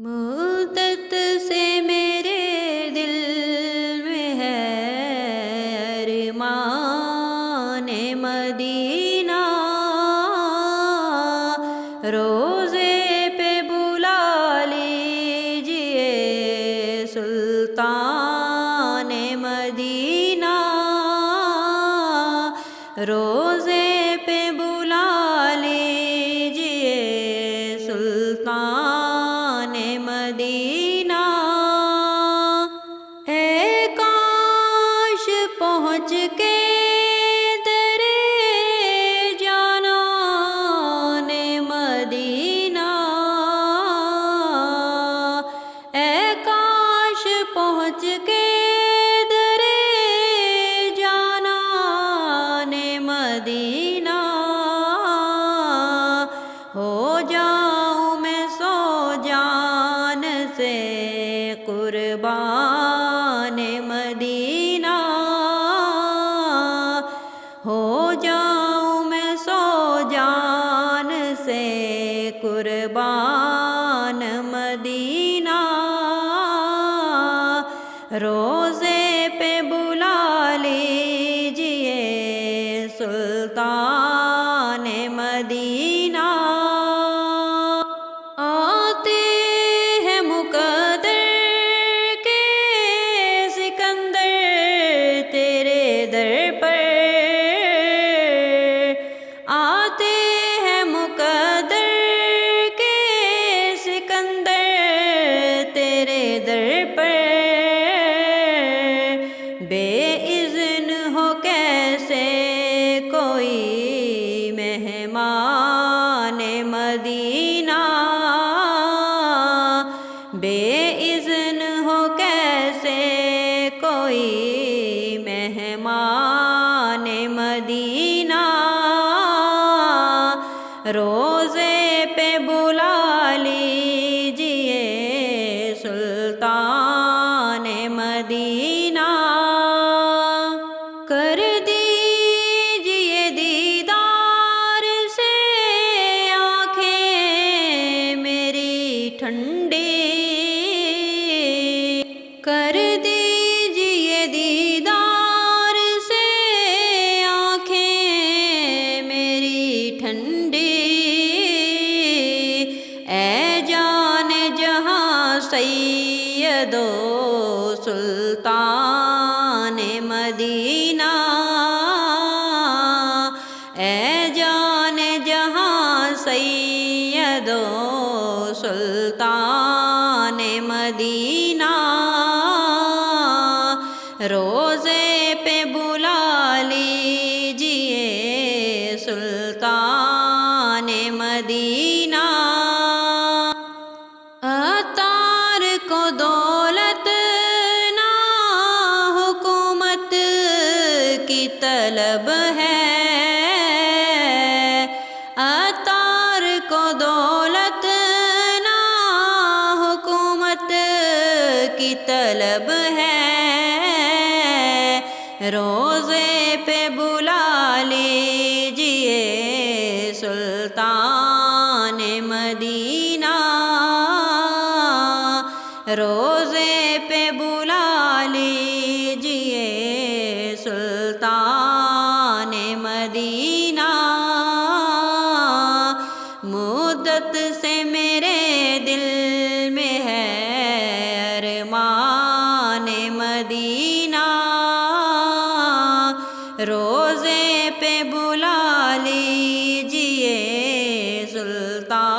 مدت سے میرے دل میں ہے ارمان مدینہ، روزے پہ بلا لیجئے سلطان مدینہ، روزے پہ بلا لیجئے سلطان مدینہ۔ اے کاش پہنچ کے درے جانان مدینہ، اے کاش پہنچ کے درے جانان مدینہ، ہو جاؤں میں سو جان سے قربان مدینہ، ہو جاؤں میں سو جان سے قربان مدینہ، روزے پہ بلا لیجئے سلطان مدینہ۔ آتے ہیں مقدر کے سکندر تیرے در پر، آتے ہیں مقدر کے سکندر تیرے در پر، بے اذن ہو کیسے کوئی مہمان مدینہ، بے اذن ہو کیسے کوئی مہمان مدینہ، روزے پہ بلا لیجئے سلطان مدینہ، کر دیجئے دیدار سے آنکھیں میری ٹھنڈی، کر دیجئے دیدار سے آنکھیں میری ٹھنڈی، اے جان جہاں سید و سلطان مدینہ، اے جان جہاں سید و سلطان مدینہ، روزے پہ بلا لیجئے سلطان مدینہ۔ عطار کو دولت نہ حکومت کی طلب ہے، عطار کو دولت نہ حکومت کی طلب ہے، روزے پہ بلا لیجئے سلطان مدینہ، روزے پہ بلا لیجئے سلطان مدینہ، مدت سے میرے دل میں ہے ارمان مدینہ، روزے پہ بلا لیجئے سلطان